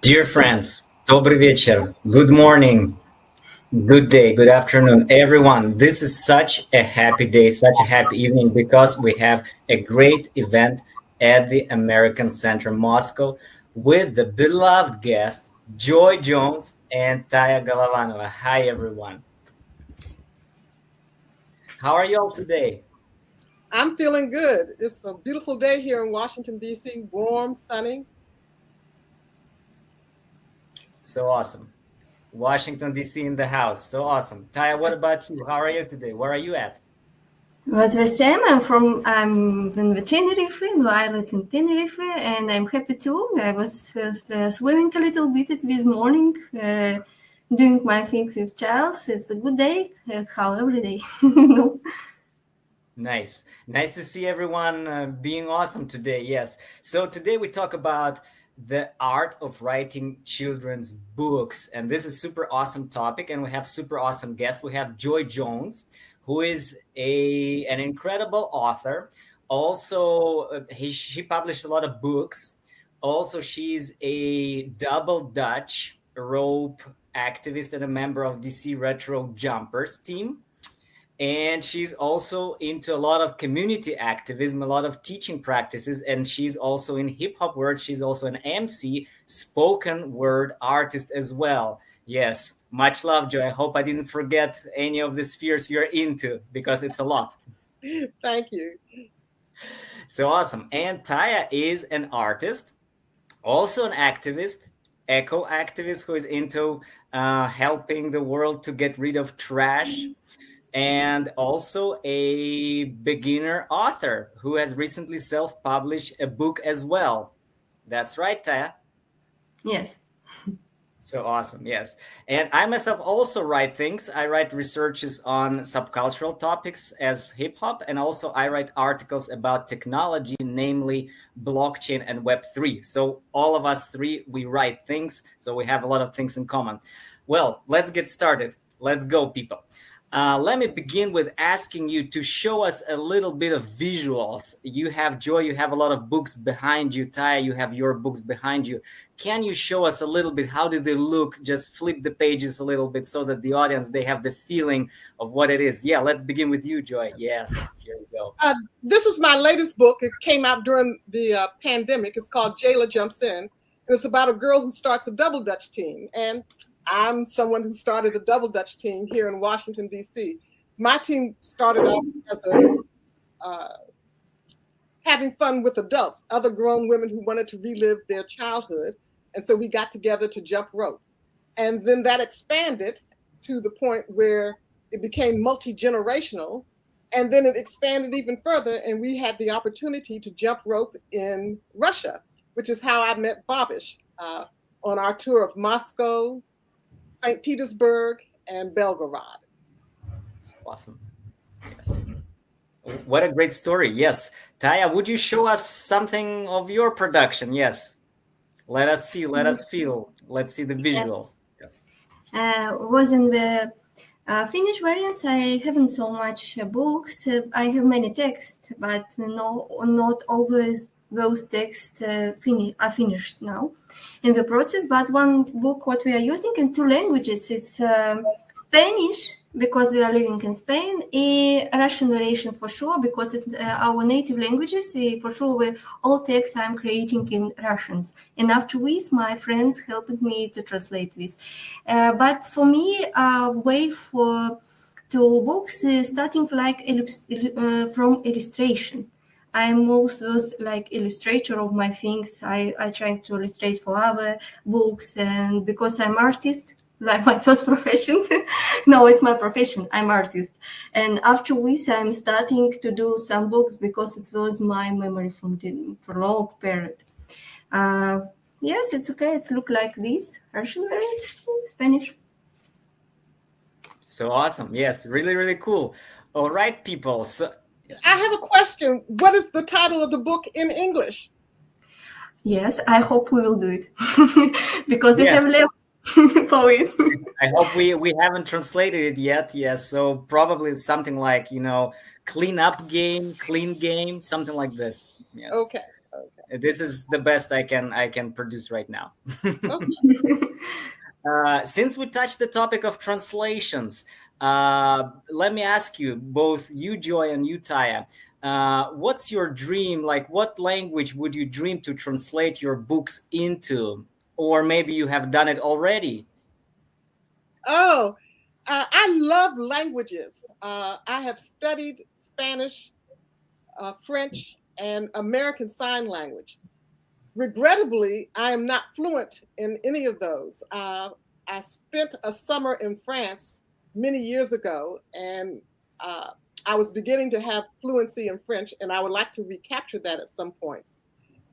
Dear friends, добрый вечер, good morning, good day, good afternoon, everyone. This is such a happy day, such a happy evening because we have a great event at the American Center Moscow with the beloved guest, Joy Jones and Taya Golovanova. Hi, everyone. How are you all today? I'm feeling good. It's a beautiful day here in Washington, D.C., warm, sunny. So awesome. Washington, D.C. in the house. So awesome. Taya, what about you? How are you today? Where are you at? But the same, I'm in the Tenerife, in the island in Tenerife, and I'm happy too. I was swimming a little bit this morning, doing my things with Charles. It's a good day, how every day, Nice. Nice to see everyone being awesome today. Yes. So today we talk about the art of writing children's books. And this is super awesome topic. And we have super awesome guest. We have Joy Jones, who is an incredible author. Also, she published a lot of books. Also, she's a double Dutch rope activist and a member of DC Retro Jumpers team. And she's also into a lot of community activism, a lot of teaching practices, and she's also in hip hop world. She's also an MC, spoken word artist as well. Yes, much love, Joy. I hope I didn't forget any of the spheres you're into because it's a lot. Thank you. So awesome. And Taya is an artist, also an activist, eco activist who is into helping the world to get rid of trash, and also a beginner author who has recently self-published a book as well. That's right, Taya. yes. So awesome, yes. And I myself also write things. I write researches on subcultural topics as hip hop, and also I write articles about technology, namely blockchain and Web3. So all of us three, we write things. So we have a lot of things in common. Well, let's get started. Let's go, people. Let me begin with asking you to show us a little bit of visuals. You have Joy, you have a lot of books behind you. Taya, you have your books behind you. Can you show us a little bit? How do they look? Just flip the pages a little bit so that the audience, they have the feeling of what it is. Yeah, let's begin with you, Joy. Yes, here we go. This is my latest book. It came out during the pandemic. It's called Jayla Jumps In. And it's about a girl who starts a double Dutch team. And I'm someone who started a double Dutch team here in Washington, D.C. My team started off as having fun with adults, other grown women who wanted to relive their childhood. And so we got together to jump rope. And then that expanded to the point where it became multi-generational. And then it expanded even further, and we had the opportunity to jump rope in Russia, which is how I met Bobish on our tour of Moscow, St. Petersburg, and Belgorod. Awesome. Yes. What a great story. Yes. Taya, would you show us something of your production? Yes. Let us see, let us feel. Let's see the visuals. Yes. Was in the Finnish variants, I haven't so much books. I have many texts, but no, not always those texts are finished now in the process. But one book, what we are using in two languages, it's Spanish, because we are living in Spain, a Russian variation for sure, because it's our native languages. For sure, all texts I'm creating in Russians. And after this, my friends helped me to translate this. But for me, way for two books starting like from illustration. I'm also like illustrator of my things. I try to illustrate for other books, and because I'm artist, like my first profession. No, it's my profession. I'm artist. And after this, I'm starting to do some books because it was my memory from for long period. Yes, it's okay. It's look like this. Russian variant, Spanish. So awesome. Yes, really, really cool. All right, people. So I have a question. What is the title of the book in English? Yes, I hope we will do it because they have left for it. I hope we haven't translated it yet. Yes, so probably something like clean up game, clean game, something like this. Yes. Okay. Okay. This is the best I can produce right now. Okay. Since we touched the topic of translations, let me ask you, both you, Joy, and you, Taya, what's your dream? Like, what language would you dream to translate your books into? Or maybe you have done it already. Oh, I love languages. I have studied Spanish, French, and American Sign Language. Regrettably, I am not fluent in any of those. I spent a summer in France many years ago, and I was beginning to have fluency in French, and I would like to recapture that at some point.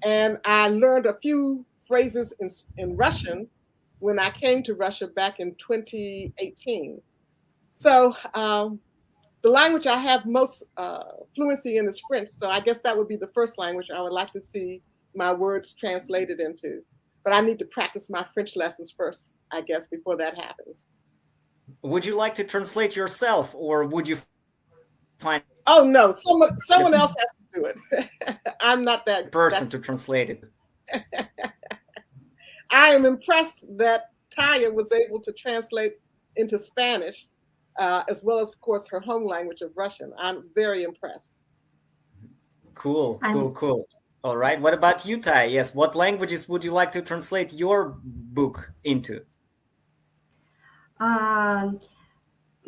And I learned a few phrases in Russian when I came to Russia back in 2018. So the language I have most fluency in is French. So I guess that would be the first language I would like to see my words translated into. But I need to practice my French lessons first, I guess, before that happens. Would you like to translate yourself, or would you find Oh no, someone else has to do it. I'm not that person to translate it? I am impressed that Taya was able to translate into Spanish, as well as, of course, her home language of Russian. I'm very impressed. Cool. All right. What about you, Taya? Yes. What languages would you like to translate your book into?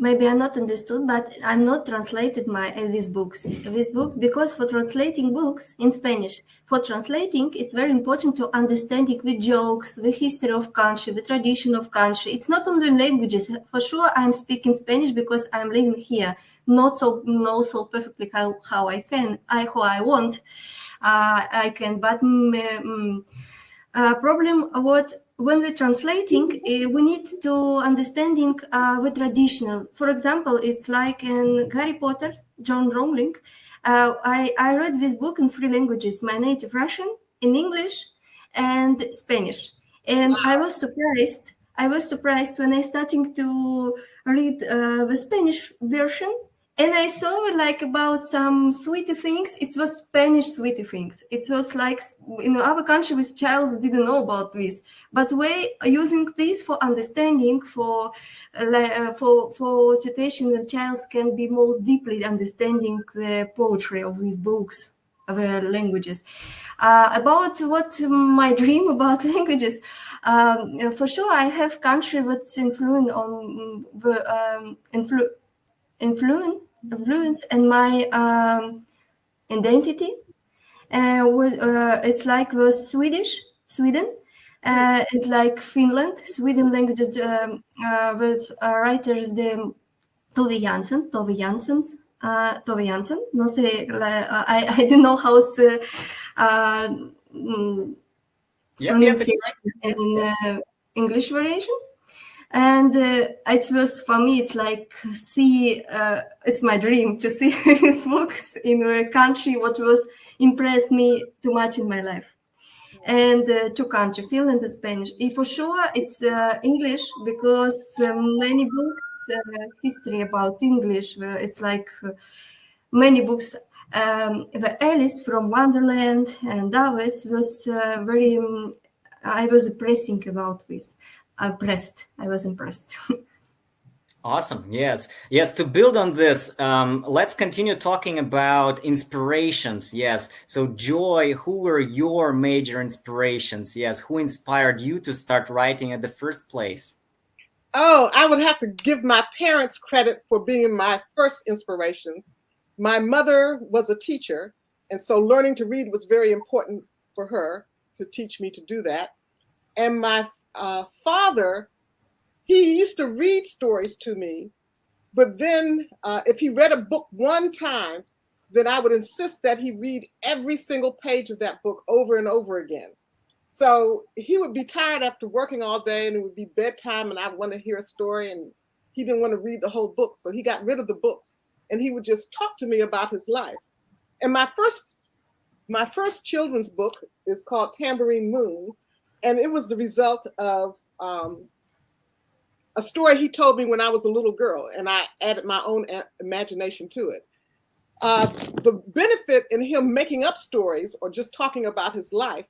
Maybe I'm not understood, but I'm not translated these books because for translating books in Spanish, for translating, it's very important to understanding the jokes, the history of country, the tradition of country. It's not only languages. For sure, I'm speaking Spanish because I'm living here. Not so perfectly how I can, how I want. I can, but problem what. When we're translating, we need to understanding the traditional. For example, it's like in Harry Potter, John Rowling. I read this book in 3 languages: my native Russian, in English, and Spanish. And Wow. I was surprised. I was surprised when I starting to read the Spanish version. And I saw like about some sweetie things. It was Spanish sweetie things. It was like in our country, with childs didn't know about this, but we using this for understanding, for situation when childs can be more deeply understanding the poetry of these books, of the languages. About what my dream about languages, for sure I have country that's influence on the influence and my identity. It's like the Sweden. It's like Finland. Sweden languages with writers the Tove Jansson. No sé, I didn't know how to pronunciation in English variation. And it was for me, it's like it's my dream to see his books in a country what was impressed me too much in my life. And 2 countries, Finland and Spanish. For sure, it's English because many books, history about English. It's like many books. The Alice from Wonderland and others was very. I was impressing about this. I was impressed. Awesome. Yes. To build on this, let's continue talking about inspirations. Yes. So, Joy, who were your major inspirations? Yes. Who inspired you to start writing at the first place? Oh, I would have to give my parents credit for being my first inspiration. My mother was a teacher, and so learning to read was very important for her to teach me to do that. And my father, he used to read stories to me, but then if he read a book one time, then I would insist that he read every single page of that book over and over again. So he would be tired after working all day, and it would be bedtime, and I'd want to hear a story, and he didn't want to read the whole book. So he got rid of the books, and he would just talk to me about his life. And my first children's book is called Tambourine Moon, and it was the result of a story he told me when I was a little girl, and I added my own imagination to it. The benefit in him making up stories or just talking about his life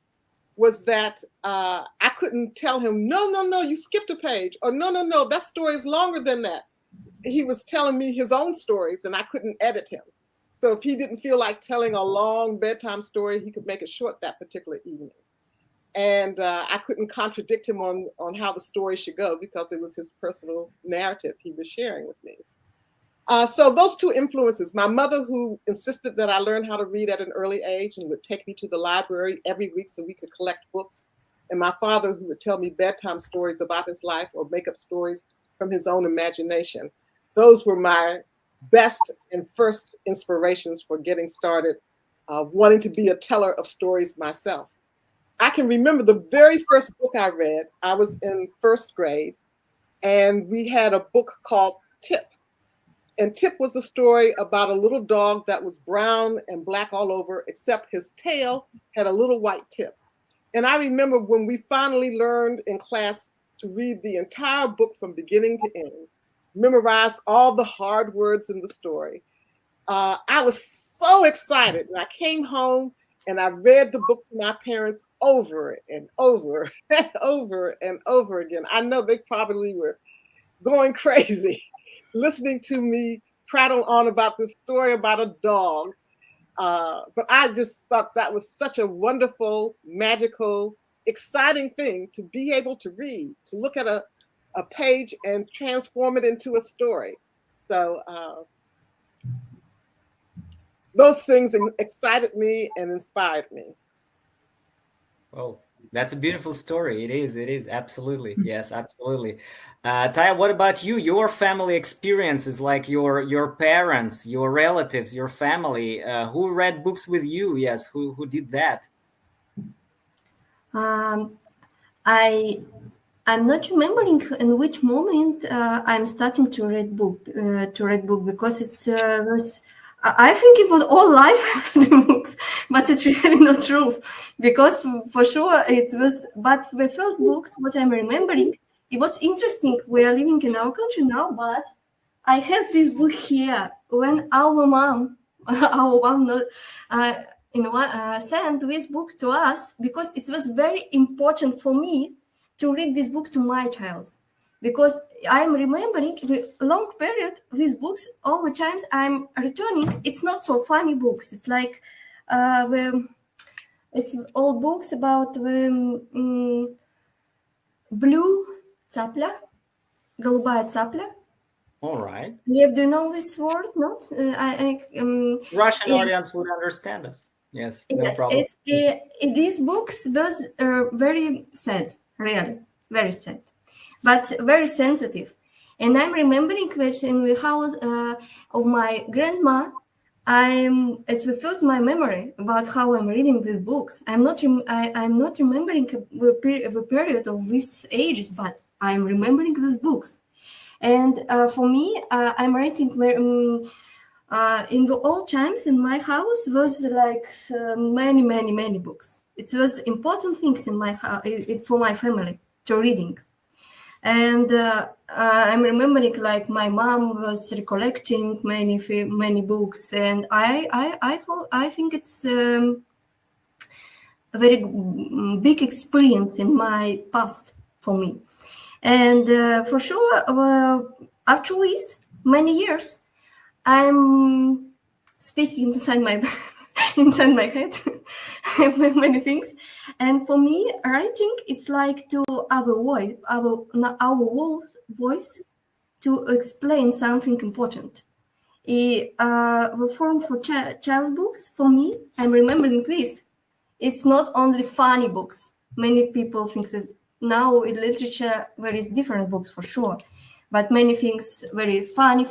was that I couldn't tell him, no, you skipped a page, or no, that story is longer than that. He was telling me his own stories and I couldn't edit him. So if he didn't feel like telling a long bedtime story, he could make it short that particular evening. And I couldn't contradict him on how the story should go because it was his personal narrative he was sharing with me. So those two influences, my mother, who insisted that I learn how to read at an early age and would take me to the library every week so we could collect books, and my father, who would tell me bedtime stories about his life or make up stories from his own imagination. Those were my best and first inspirations for getting started, wanting to be a teller of stories myself. I can remember the very first book I read. I was in first grade, and we had a book called Tip. And Tip was a story about a little dog that was brown and black all over, except his tail had a little white tip. And I remember when we finally learned in class to read the entire book from beginning to end, memorized all the hard words in the story. I was so excited. And I came home and I read the book to my parents over and over and over and over again. I know they probably were going crazy listening to me prattle on about this story about a dog. But I just thought that was such a wonderful, magical, exciting thing to be able to read, to look at a page and transform it into a story. So those things excited me and inspired me. Oh, that's a beautiful story. It is. Absolutely. Yes, absolutely. Taya, what about you? Your family experiences, like your parents, your relatives, your family, who read books with you? Yes, who did that? I'm not remembering in which moment I'm starting to read book because it's was. I think it was all life the books, but it's really not true because for sure it was. But the first books, what I'm remembering, it was interesting. We are living in our country now, but I have this book here when our mom not. Sent this book to us because it was very important for me to read this book to my child, because I'm remembering the long period with books all the times I'm returning. It's not so funny books. It's like it's all books about the blue цапля, голубая цапля. All right. Lev, do you know this word? Not? Russian audience would understand us. Yes, no problem. These books was very sad, really, very sad, but very sensitive. And I'm remembering that in the house of my grandma, it's the first my memory about how I'm reading these books. I'm not remembering the period of these ages, but I'm remembering these books. And for me, I'm writing in the old times in my house was like many books. It was important things in my house for my family to reading. And I'm remembering like my mom was recollecting many books, and I think it's a very big experience in my past for me. And for sure, after this many years, I'm speaking inside my head many things. And for me, writing, it's like to our voice to explain something important. The form for child's books, for me, I'm remembering this. It's not only funny books. Many people think that now in literature there is different books for sure, but many things very funny.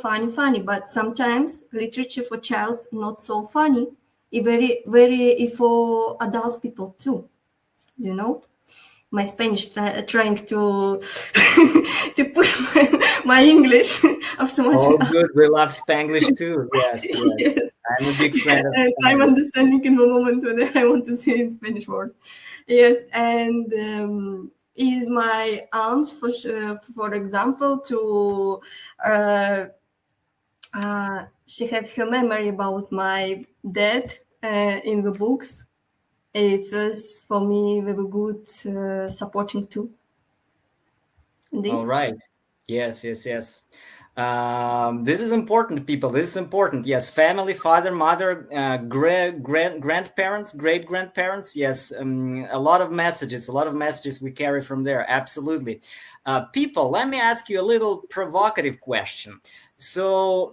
But sometimes literature for child's not so funny. Very for adults people too. You know, my Spanish trying to to push my English after much. Oh, good. We love Spanglish too. Yes. Yes. I'm a big fan of and I'm understanding in the moment when I want to say in Spanish word. Yes, and is my aunt, for example, to she had her memory about my dad in the books. It was for me very good supporting too. This. All right. Yes. This is important, people. This is important. Yes, family, father, mother, grandparents, great grandparents. Yes, a lot of messages we carry from there. Absolutely. People, let me ask you a little provocative question. So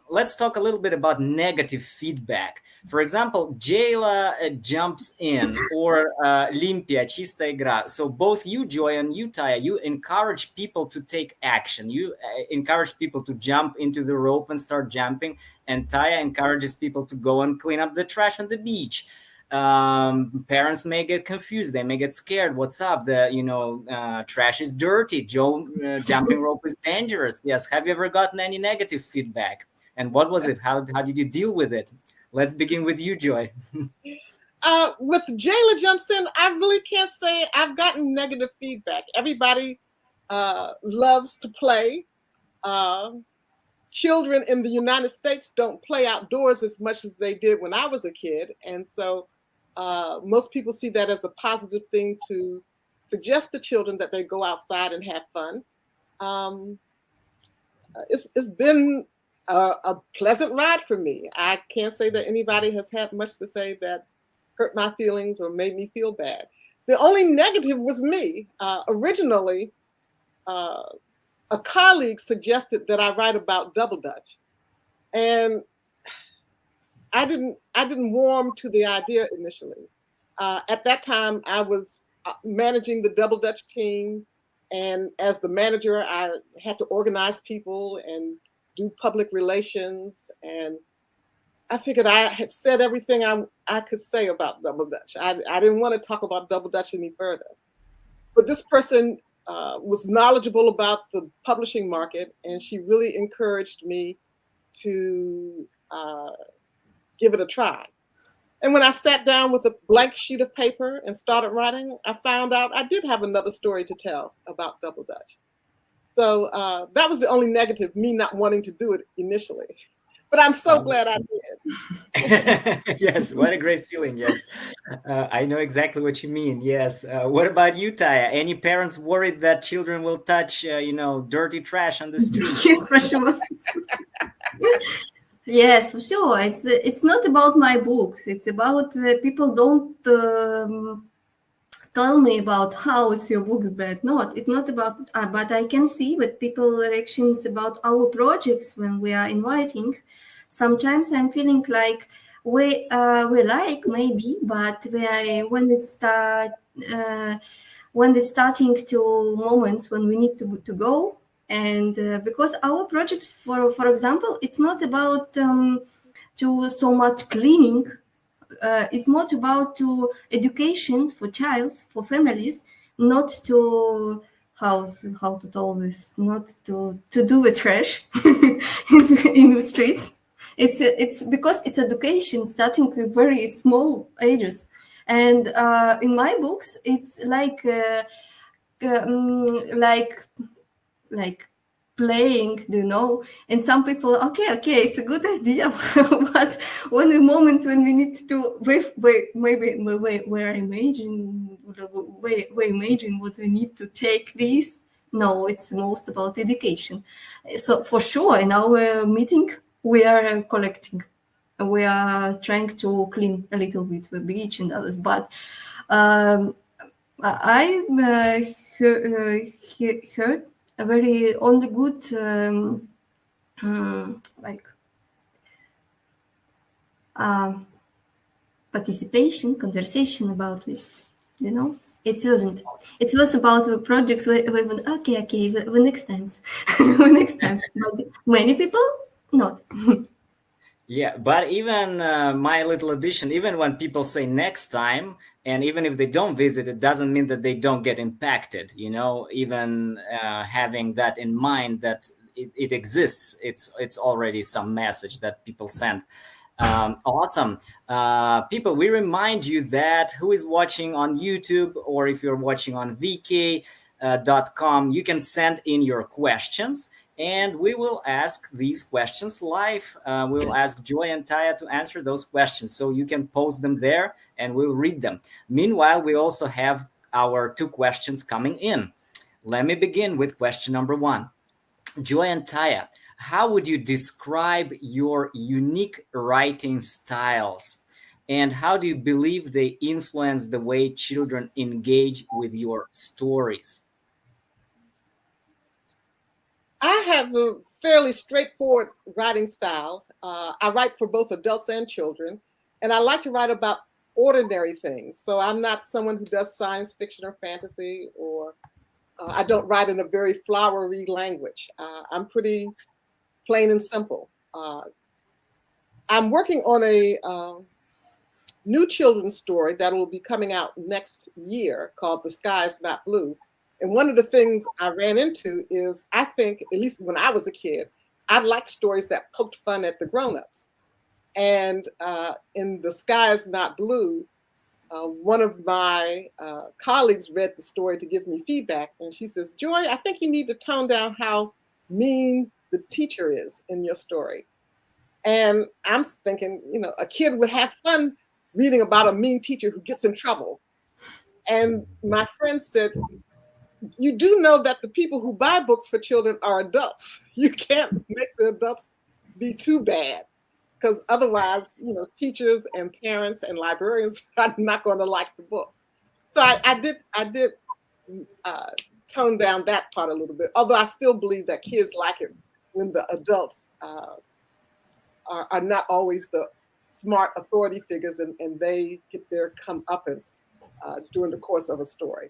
let's talk a little bit about negative feedback. For example, Jayla Jumps In or Limpia, Чистая игра. So both you, Joy, and you, Taya, you encourage people to take action. You encourage people to jump into the rope and start jumping. And Taya encourages people to go and clean up the trash on the beach. Parents may get confused, they may get scared. What's up? Trash is dirty. Jumping rope is dangerous. Yes. Have you ever gotten any negative feedback, and what was it? How did you deal with it? Let's begin with you, Joy. With Jayla Jumps In, I really can't say I've gotten negative feedback. Everybody loves to play. Children in the United States don't play outdoors as much as they did when I was a kid, and so most people see that as a positive thing to suggest to children that they go outside and have fun. It's been a pleasant ride for me. I can't say that anybody has had much to say that hurt my feelings or made me feel bad. The only negative was me. Originally, a colleague suggested that I write about double dutch, and I didn't warm to the idea initially. At that time, I was managing the double dutch team, and as the manager, I had to organize people and do public relations. And I figured I had said everything I could say about double dutch. I didn't want to talk about double dutch any further. But this person was knowledgeable about the publishing market, and she really encouraged me to give it a try. And when I sat down with a blank sheet of paper and started writing, I found out I did have another story to tell about double dutch. So that was the only negative, me not wanting to do it initially. But I'm so glad I did. Yes, what a great feeling. Yes, I know exactly what you mean. Yes. What about you, Taya? Any parents worried that children will touch, dirty trash on the street? Yes, for sure. Yes, for sure. It's not about my books. It's about people don't tell me about how it's your books bad. No, it's not about. But I can see with people reactions about our projects when we are inviting. Sometimes I'm feeling like we like maybe, but when it's starting to moments when we need to go. And because our project, for example, it's not about to so much cleaning. It's not about to educations for childs, for families, not to how to tell this, not to do the trash in the streets. It's because it's education starting with very small ages, and in my books it's like playing, and some people, okay, it's a good idea, but when the moment when we need to where I imagine what we need to take this, no, it's most about education. So for sure in our meeting we are collecting, we are trying to clean a little bit the beach and others, but I heard a very only good participation, conversation about this. It wasn't. It was about the projects. We went, okay, the next time, But many people not. Yeah, but even my little addition, even when people say next time, and even if they don't visit, it doesn't mean that they don't get impacted. Even having that in mind, that it exists, it's already some message that people send. Awesome. People, we remind you that who is watching on YouTube, or if you're watching on vk.com, you can send in your questions. and we will ask these questions live. We will ask Joy and Taya to answer those questions, so you can post them there and we'll read them. Meanwhile, we also have our 2 questions coming in. Let me begin with question number 1. Joy and Taya, how would you describe your unique writing styles? And how do you believe they influence the way children engage with your stories? I have a fairly straightforward writing style. I write for both adults and children, and I like to write about ordinary things. So I'm not someone who does science fiction or fantasy, or I don't write in a very flowery language. I'm pretty plain and simple. I'm working on a new children's story that will be coming out next year called The Sky is Not Blue. And one of the things I ran into is, I think, at least when I was a kid, I liked stories that poked fun at the grown-ups. And in The Sky is Not Blue, one of my colleagues read the story to give me feedback. And she says, Joy, I think you need to tone down how mean the teacher is in your story. And I'm thinking, a kid would have fun reading about a mean teacher who gets in trouble. And my friend said, you do know that the people who buy books for children are adults. You can't make the adults be too bad, because otherwise, teachers and parents and librarians are not going to like the book. So I did tone down that part a little bit, although I still believe that kids like it when the adults are not always the smart authority figures, and they get their comeuppance during the course of a story.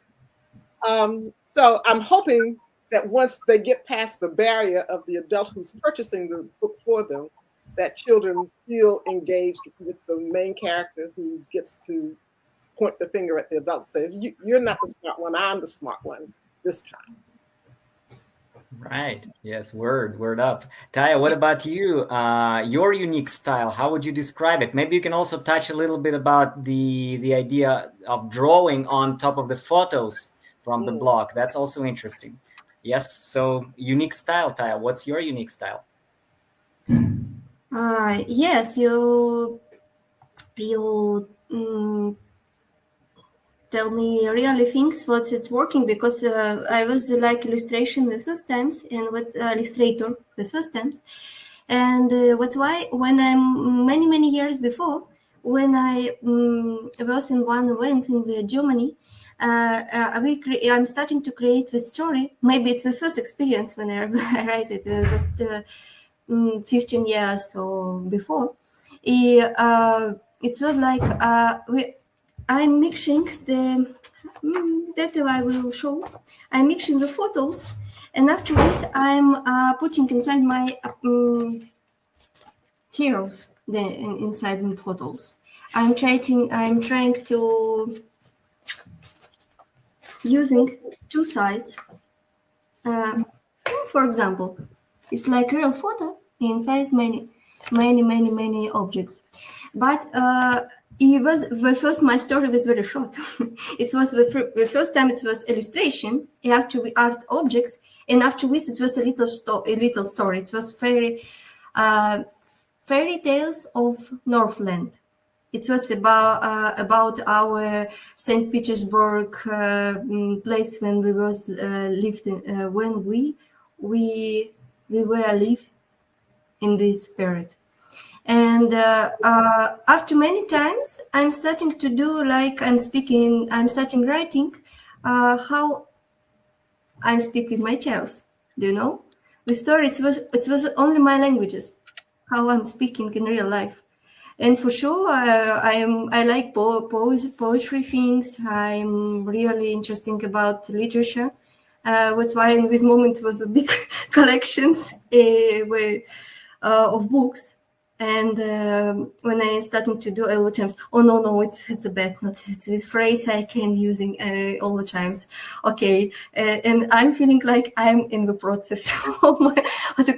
So I'm hoping that once they get past the barrier of the adult who's purchasing the book for them, that children feel engaged with the main character who gets to point the finger at the adult and says, you're not the smart one, I'm the smart one this time. Right. Yes. Word up. Taya, what about you? Your unique style, how would you describe it? Maybe you can also touch a little bit about the idea of drawing on top of the photos from the blog. That's also interesting. Yes. So unique style, Taya. What's your unique style? Yes, you tell me really things what it's working, because I was like illustration the first times and was illustrator the first times, and what's why when I'm many years before, when I was in one event in Germany, I'm starting to create the story. Maybe it's the first experience when I write it. It was 15 years or before. It was like I'm mixing that I will show. I'm mixing the photos, and afterwards I'm putting inside my heroes inside the photos. I'm trying to using 2 sides. For example, it's like real photo inside many objects, but it was the first. My story was very short. It was the first time it was illustration. After we art objects, and afterwards it was a little story. It was fairy tales of Northland. It was about our St. Petersburg place when we was lived in, when we were live in this period. And after many times, I'm starting to do like I'm starting writing how I'm speak with my child. Do you know? The story, it was only my languages, how I'm speaking in real life. And for sure, I like poetry things. I'm really interested about literature. That's why in this moment it was a big collections of books. And when I started to do all the times, oh no, it's a bad note. It's a phrase I can using all the times. Okay, and I'm feeling like I'm in the process of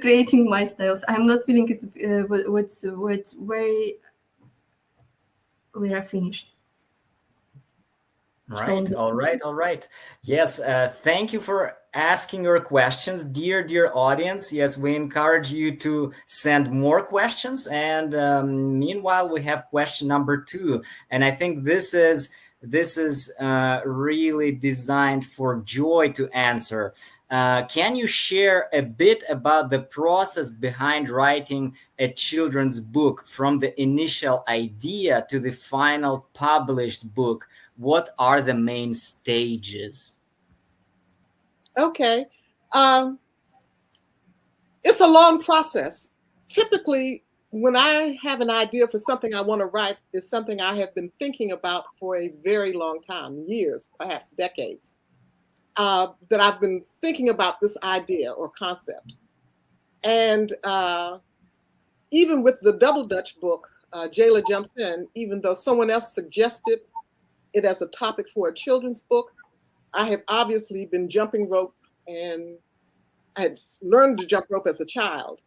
creating my styles. I'm not feeling it's where we are finished. Right. All right. All right. Yes. Thank you for asking your questions, dear audience. Yes, we encourage you to send more questions. And meanwhile, we have question number 2, and I think this is really designed for Joy to answer. Can you share a bit about the process behind writing a children's book from the initial idea to the final published book? What are the main stages? Okay. It's a long process. Typically, when I have an idea for something I want to write, it's something I have been thinking about for a very long time, years, perhaps decades, that I've been thinking about this idea or concept. And even with the Double Dutch book, Jayla Jumps In, even though someone else suggested it as a topic for a children's book, I had obviously been jumping rope, and I had learned to jump rope as a child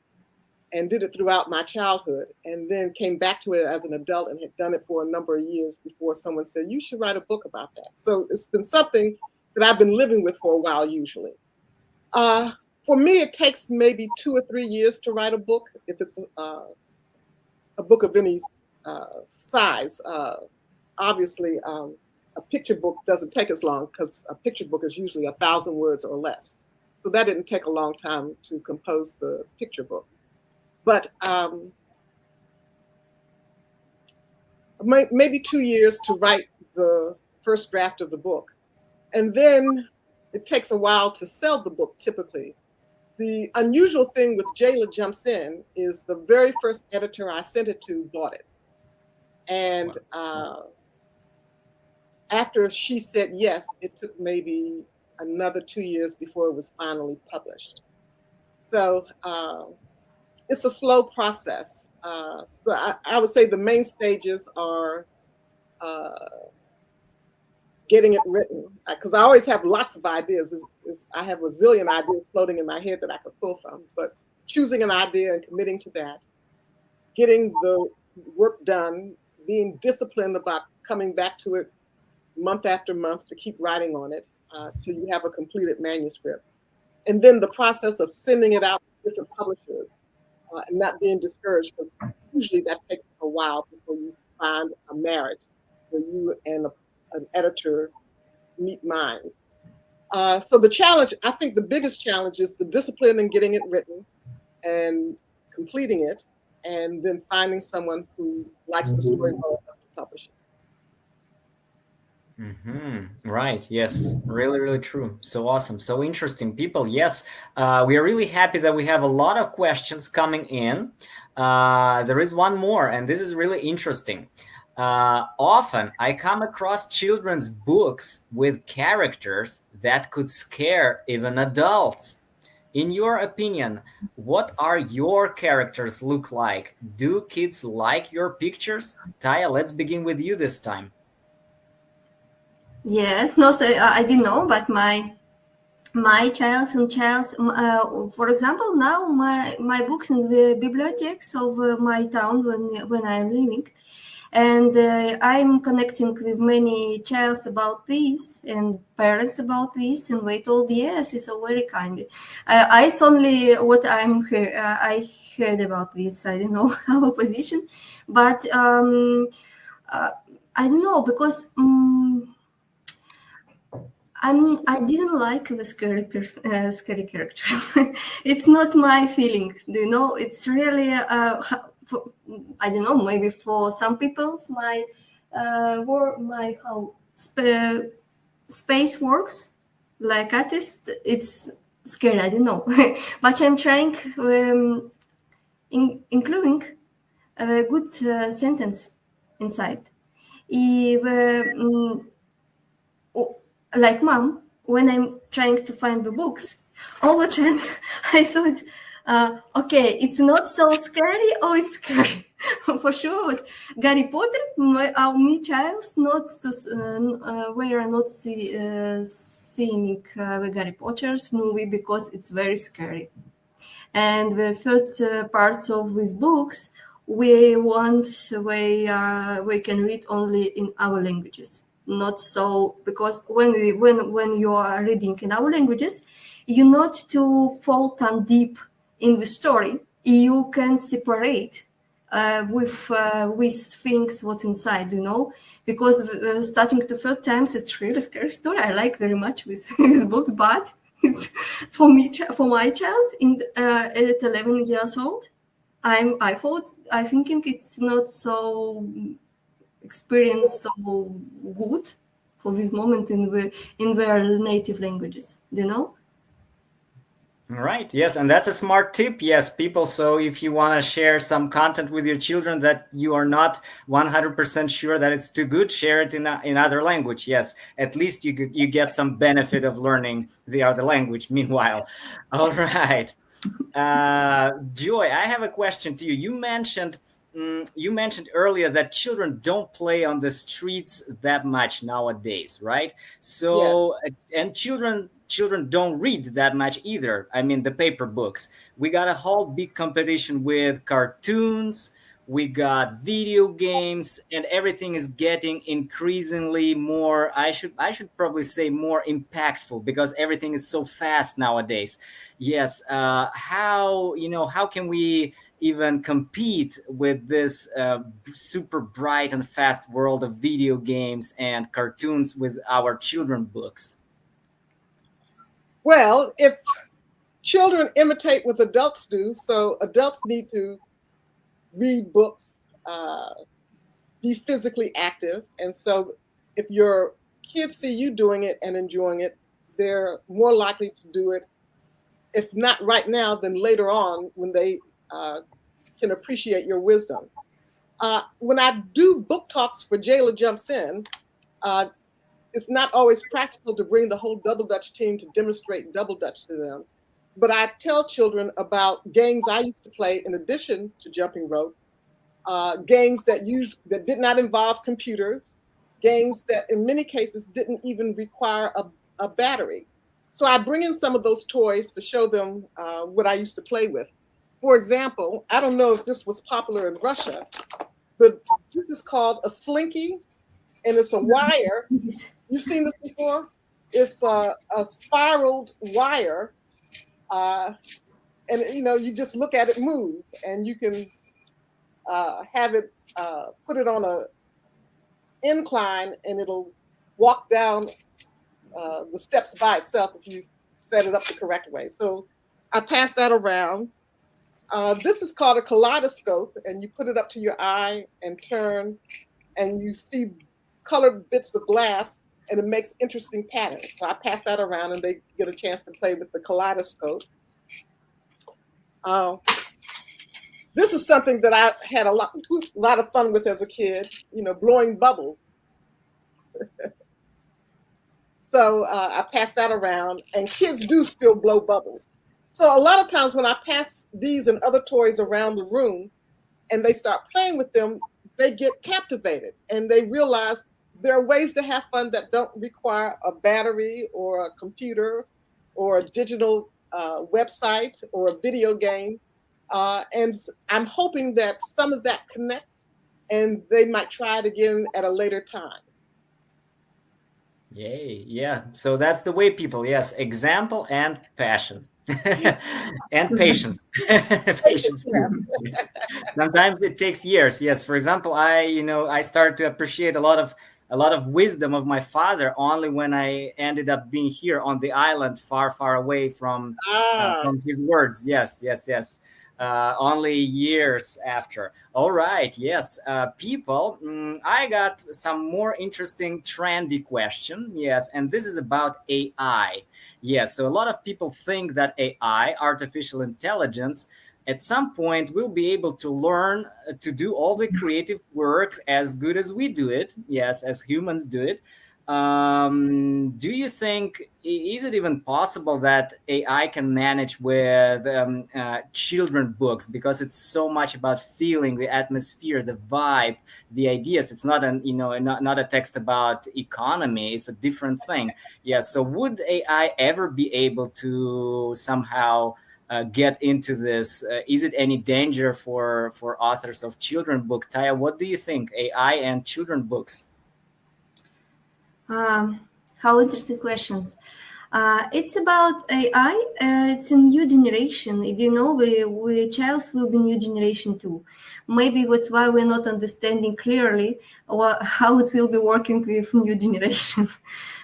and did it throughout my childhood, and then came back to it as an adult and had done it for a number of years before someone said, you should write a book about that. So it's been something that I've been living with for a while usually. For me, it takes maybe 2 or 3 years to write a book, if it's a book of any size. Obviously, a picture book doesn't take as long because a picture book is usually 1,000 words or less. So that didn't take a long time to compose the picture book. But maybe 2 years to write the first draft of the book. And then it takes a while to sell the book typically. The unusual thing with Jayla Jumps In is the very first editor I sent it to bought it. And after she said yes, it took maybe another 2 years before it was finally published. So it's a slow process. So I would say the main stages are getting it written, because I always have lots of ideas. I have a zillion ideas floating in my head that I could pull from, but choosing an idea and committing to that, getting the work done, being disciplined about coming back to it month after month to keep writing on it till you have a completed manuscript. And then the process of sending it out to different publishers and not being discouraged, because usually that takes a while before you find a marriage where you and an editor meet minds. So the challenge, I think the biggest challenge is the discipline in getting it written and completing it, and then finding someone who likes the story well enough to publish it. Right. Yes. Really true. So awesome. So interesting, people. Yes. We are really happy that we have a lot of questions coming in. There is one more, and this is really interesting. Often I come across children's books with characters that could scare even adults. In your opinion, what are your characters look like? Do kids like your pictures? Taya, let's begin with you this time. Yes, no, so I didn't know, but my childs, for example, now my books in the bibliotheques of my town when I'm living, and I'm connecting with many childs about this and parents about this, and they told yes, it's a very kind. It's only what I heard about this. I don't know our position, but I don't know because. I didn't like the scary characters. It's not my feeling, you know. It's really, I don't know. Maybe for some people, my how space works, like artist, it's scary. I don't know, but I'm trying including a good sentence inside. If like mom, when I'm trying to find the books, all the times I thought, okay, it's not so scary or it's scary. For sure, Harry Potter, me child, not to, we are not seeing the Harry Potter's movie because it's very scary. And the third part of these books, we can read only in our languages. not so, because when you are reading in our languages, you not to fall too deep in the story. You can separate with things what inside, because starting the first times it's really scary story. I like very much with with books, but it's for me, for my child at 11 years old. I thinking it's not so experience so good for this moment in their native languages, Right. Yes, and that's a smart tip. Yes, people. So if you want to share some content with your children that you are not 100% sure that it's too good, share it in other language. Yes, at least you get some benefit of learning the other language. Meanwhile, all right. Joy, I have a question to you. You mentioned earlier that children don't play on the streets that much nowadays, right? Yeah. So, and children don't read that much either. I mean, the paper books. We got a whole big competition with cartoons. We got video games, and everything is getting increasingly more. I should probably say more impactful, because everything is so fast nowadays. Yes. How can we even compete with this super bright and fast world of video games and cartoons with our children books? Well, if children imitate what adults do, so adults need to read books, be physically active. And so if your kids see you doing it and enjoying it, they're more likely to do it, if not right now, then later on when they can appreciate your wisdom. When I do book talks for Jayla Jumps In, uh, it's not always practical to bring the whole Double Dutch team to demonstrate Double Dutch to them. But I tell children about games I used to play in addition to jumping rope, games that did not involve computers, games that in many cases didn't even require a battery. So I bring in some of those toys to show them what I used to play with. For example, I don't know if this was popular in Russia, but this is called a slinky, and it's a wire. You've seen this before? It's a spiraled wire, and you just look at it move, and you can have it put it on a incline, and it'll walk down the steps by itself if you set it up the correct way. So I pass that around. This is called a kaleidoscope, and you put it up to your eye and turn, and you see colored bits of glass, and it makes interesting patterns. So I pass that around, and they get a chance to play with the kaleidoscope. This is something that I had a lot of fun with as a kid, blowing bubbles. So I pass that around, and kids do still blow bubbles. So a lot of times when I pass these and other toys around the room and they start playing with them, they get captivated and they realize there are ways to have fun that don't require a battery or a computer or a digital website or a video game. And I'm hoping that some of that connects and they might try it again at a later time. Yay. Yeah. So that's the way, people. Yes. Example and passion. And patience. Patience. Yeah. Sometimes it takes years. Yes. For example, I started to appreciate a lot of wisdom of my father only when I ended up being here on the island, far, far away from his words. Yes, yes, yes. Only years after. All right. Yes. People, I got some more interesting, trendy question. Yes. And this is about AI. Yes. So a lot of people think that AI, artificial intelligence, at some point will be able to learn to do all the creative work as good as we do it. Yes. As humans do it. Do you think, is it even possible that AI can manage with children books, because it's so much about feeling the atmosphere, the vibe, the ideas? It's not not a text about economy. It's a different thing. Yeah. So would AI ever be able to somehow get into this? Is it any danger for authors of children book? Taya, what do you think? AI and children books? How interesting questions. It's about AI. It's a new generation. You know, we childs will be new generation too. Maybe that's why we're not understanding clearly how it will be working with new generation.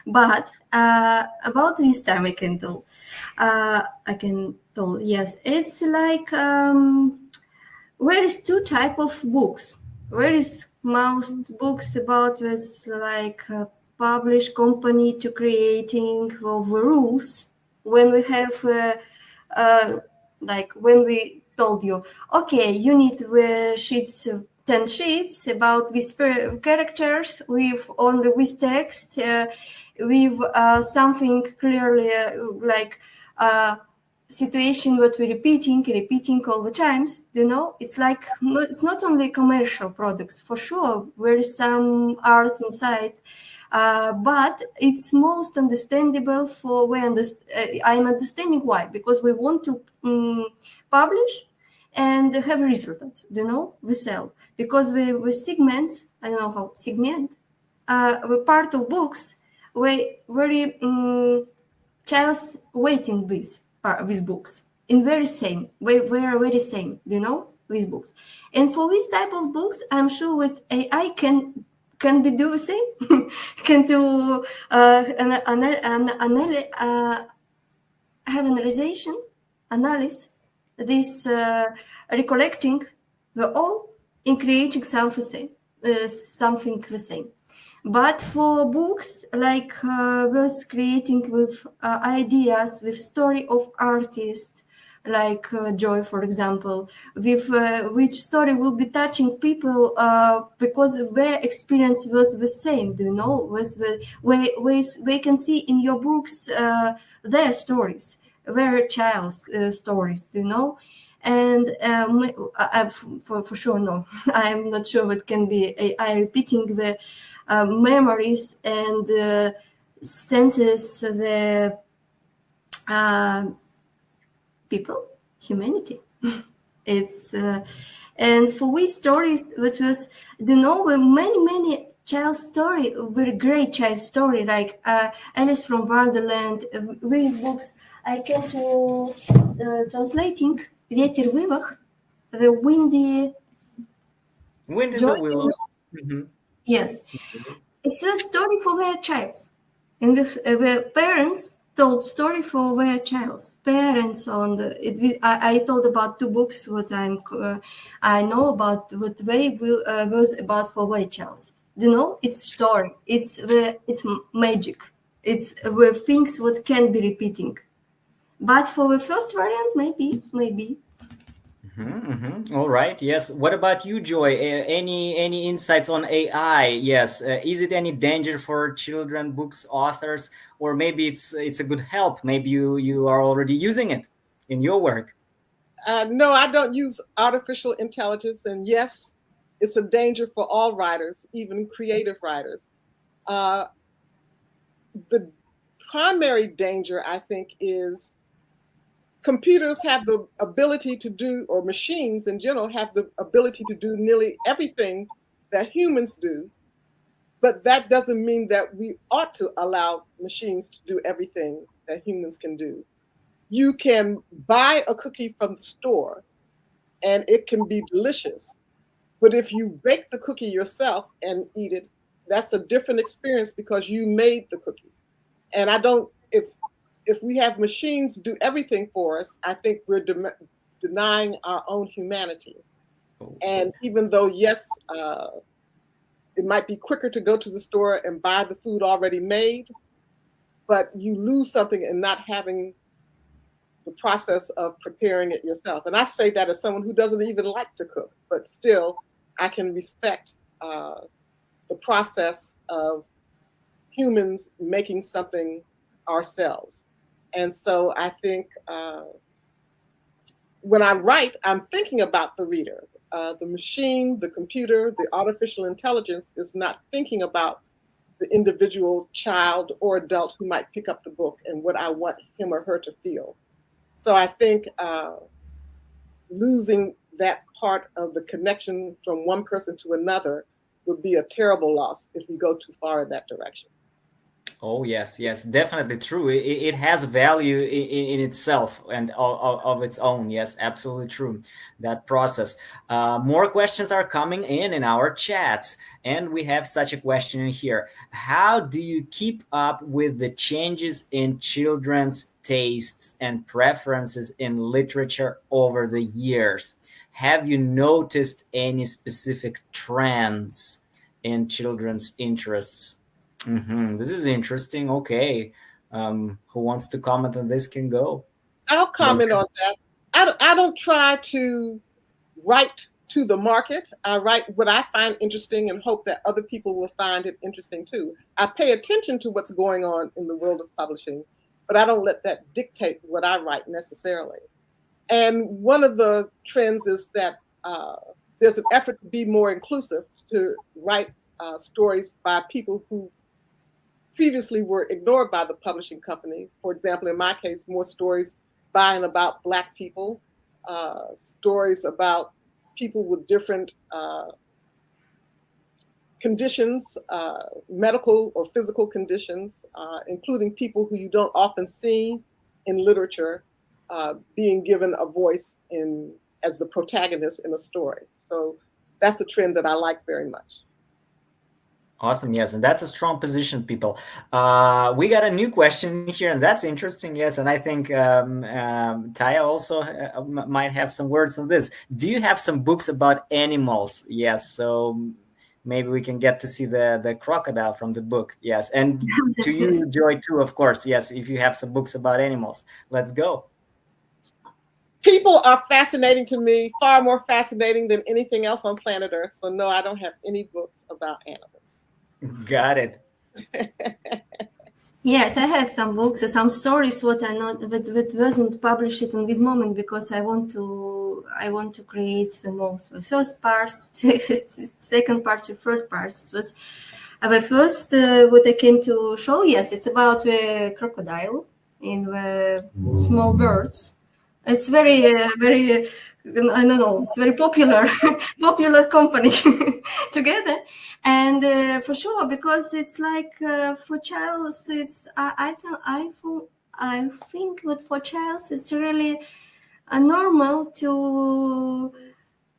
But about this time, I can tell. Yes, it's like there is two type of books. There is most books about this like published company to creating of rules. When we have uh, like when we told you, okay, you need sheets, 10 sheets about these characters with only with text, with something clearly like. Situation what we're repeating all the times, it's like it's not only commercial products. For sure there is some art inside, but it's most understandable for I'm understanding why, because we want to publish and have results, we sell, because we segments, I don't know how segment, we're part of books, we very child's waiting with books in very same we are very same, with books. And for this type of books, I'm sure with AI can be do the same. Can do have analyze this recollecting the all in creating something the same. But for books, like was creating with ideas, with story of artists, like Joy, for example, with which story will be touching people because their experience was the same, was the way they can see in your books their stories, their child's stories, And for sure, no, I'm not sure what can be AI repeating the memories and senses the people, humanity. It's and for we stories, which was many child story, very great child story, like Alice from Wonderland. These books I came to translating Ветер в Ивах, the windy Wind in joy. the Willows. Mm-hmm. Yes, it's a story for their child, and the parents told story for their child's parents on the. I told about two books what I know about what they was about for their childs. It's story. It's magic. It's the things what can be repeating. But for the first variant, maybe. All right. Yes. What about you, Joy? Any insights on AI? Yes. Is it any danger for children books authors, or maybe it's a good help? Maybe you are already using it in your work. No, I don't use artificial intelligence, and yes, it's a danger for all writers, even creative writers. Uh, the primary danger, I think, is computers have the ability to do, or machines in general have the ability to do nearly everything that humans do. But that doesn't mean that we ought to allow machines to do everything that humans can do. You can buy a cookie from the store and it can be delicious. But if you bake the cookie yourself and eat it, that's a different experience because you made the cookie. And I don't, if we have machines do everything for us, I think we're denying our own humanity. And even though, yes, it might be quicker to go to the store and buy the food already made, but you lose something in not having the process of preparing it yourself. And I say that as someone who doesn't even like to cook, but still I can respect the process of humans making something ourselves. And so I think when I write, I'm thinking about the reader. The machine, the computer, the artificial intelligence is not thinking about the individual child or adult who might pick up the book and what I want him or her to feel. So I think losing that part of the connection from one person to another would be a terrible loss if we go too far in that direction. Oh yes, yes, definitely true. It has value in itself and of its own. Yes, absolutely true. That process. More questions are coming in our chats, and we have such a question in here. How do you keep up with the changes in children's tastes and preferences in literature over the years? Have you noticed any specific trends in children's interests? This is interesting. Okay. Who wants to comment on this can go. I'll Jayla. comment on that. I don't try to write to the market. I write what I find interesting and hope that other people will find it interesting too. I pay attention to what's going on in the world of publishing, but I don't let that dictate what I write necessarily. And one of the trends is that there's an effort to be more inclusive, to write stories by people who previously were ignored by the publishing company. For example, in my case, more stories by and about Black people, stories about people with different conditions, medical or physical conditions, including people who you don't often see in literature, being given a voice as the protagonist in a story. So that's a trend that I like very much. Awesome. Yes. And that's a strong position, people. We got a new question here, and that's interesting. Yes. And I think Taya also might have some words on this. Do you have some books about animals? Yes. So maybe we can get to see the crocodile from the book. Yes. And to you, Joy, too, of course. Yes. If you have some books about animals, let's go. People are fascinating to me, far more fascinating than anything else on planet Earth. So no, I don't have any books about animals. Got it. Yes, I have some books, some stories what I not that wasn't published in this moment because I want to create the first part, second part, the third part. It was the first what I came to show. Yes, it's about the crocodile in the small birds. It's very very I don't know. It's very popular popular company together. And for sure, because it's like for childs, it's I think that for childs it's really normal to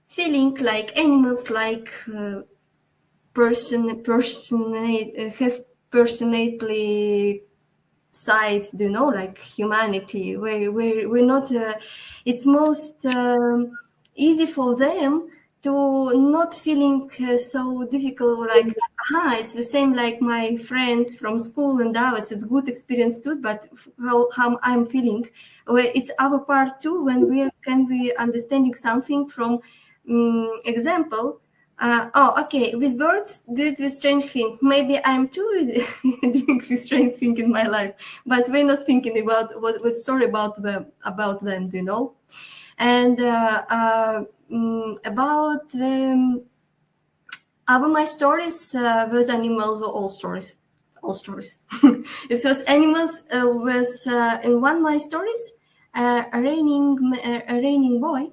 feeling like animals, like have personality sides, like humanity. We're not. It's most easy for them to not feeling so difficult, like it's the same like my friends from school and ours. It's good experience too, but how I'm feeling, it's our part too when we can be understanding something from example. Okay, with birds did this strange thing. Maybe I'm too doing this strange thing in my life, but we're not thinking about what story about them, and about the about my stories with animals were all stories. It was animals was in one of my stories a raining boy.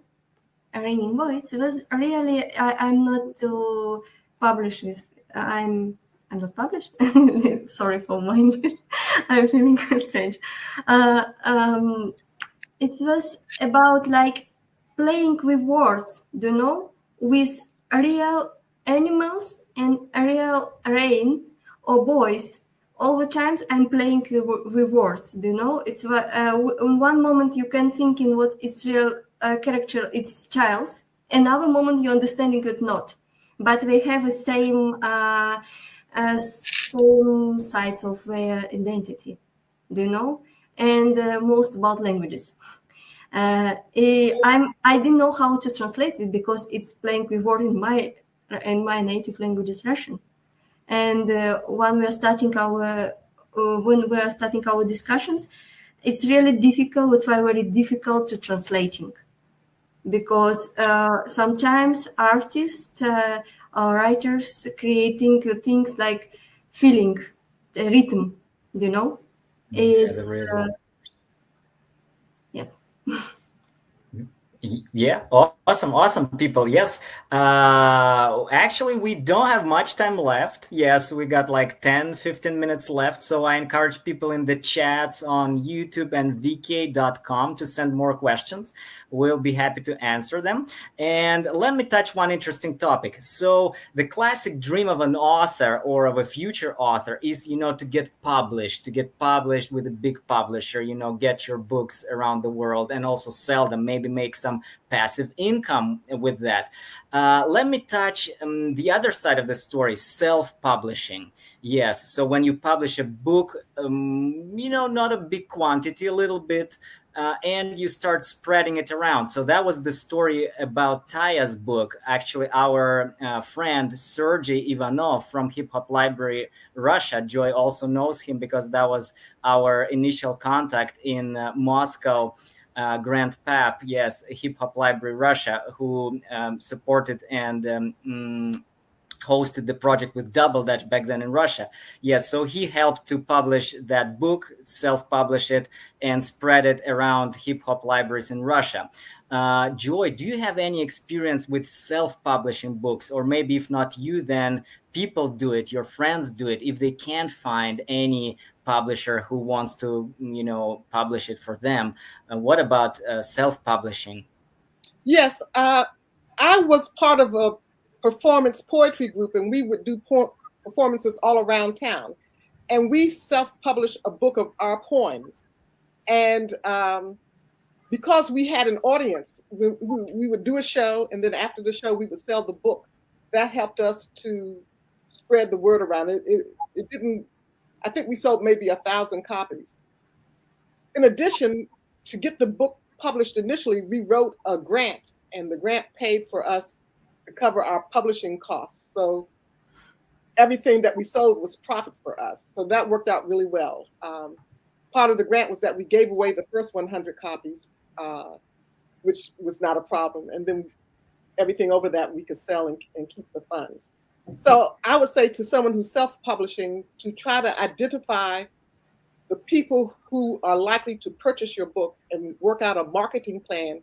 It was really I'm not to publish with I'm not published. Sorry for my English. I'm feeling strange. It was about like playing with words, with real animals and real rain or boys. All the times I'm playing with words, It's in one moment you can think in what it's real character, it's child's. Another moment you're understanding it not, but they have the same sides of their identity, And most about languages. I didn't know how to translate it because it's playing with word in my native language is Russian. And when we are starting our discussions, it's really difficult. It's why very difficult to translating, because sometimes artists or writers creating things like feeling, rhythm, It's Yeah, yes. Yeah, awesome people. Yes. Actually, we don't have much time left. Yes, we got like 10-15 minutes left. So I encourage people in the chats on YouTube and vk.com to send more questions. We'll be happy to answer them. And let me touch one interesting topic. So the classic dream of an author or of a future author is, to get published with a big publisher, get your books around the world and also sell them, maybe make some passive income with that. Let me touch the other side of the story, self-publishing. Yes, so when you publish a book, not a big quantity, a little bit, and you start spreading it around. So that was the story about Taya's book. Actually, our friend Sergey Ivanov from Hip Hop Library Russia, Joy also knows him because that was our initial contact in Moscow. Grand Pap, yes, Hip Hop Library Russia, who supported and hosted the project with Double Dutch back then in Russia. Yes, so he helped to publish that book, self-publish it, and spread it around hip hop libraries in Russia. Joy, do you have any experience with self-publishing books? Or maybe if not you, then people do it, your friends do it, if they can't find any publisher who wants to, publish it for them. What about self-publishing? Yes, I was part of a performance poetry group, and we would do performances all around town. And we self-published a book of our poems. And because we had an audience, we would do a show, and then after the show, we would sell the book. That helped us to spread the word around. It didn't. I think we sold maybe 1,000 copies. In addition, to get the book published initially, we wrote a grant, and the grant paid for us to cover our publishing costs. So everything that we sold was profit for us. So that worked out really well. Part of the grant was that we gave away the first 100 copies, which was not a problem. And then everything over that we could sell and keep the funds. So I would say to someone who's self-publishing to try to identify the people who are likely to purchase your book and work out a marketing plan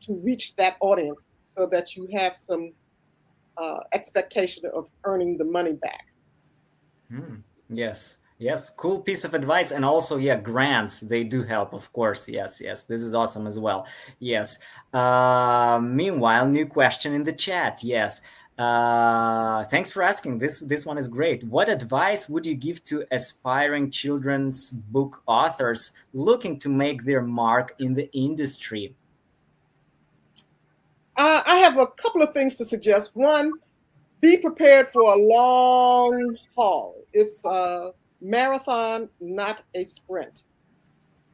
to reach that audience so that you have some expectation of earning the money back. Yes, cool piece of advice. And also, yeah, grants, they do help, of course. Yes, this is awesome as well. Yes. Meanwhile, new question in the chat. Yes. Thanks for asking. This one is great. What advice would you give to aspiring children's book authors looking to make their mark in the industry? I have a couple of things to suggest. One, be prepared for a long haul. It's a marathon, not a sprint.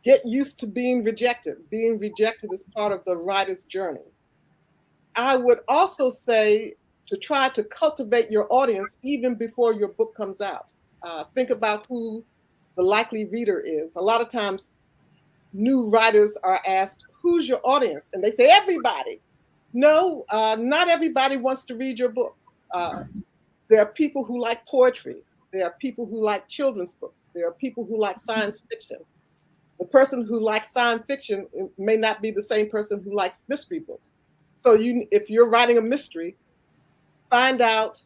Get used to being rejected. Being rejected is part of the writer's journey. I would also say to try to cultivate your audience even before your book comes out. Think about who the likely reader is. A lot of times, new writers are asked, who's your audience? And they say, everybody. No, not everybody wants to read your book. There are people who like poetry. There are people who like children's books. There are people who like science fiction. The person who likes science fiction may not be the same person who likes mystery books. So if you're writing a mystery, find out,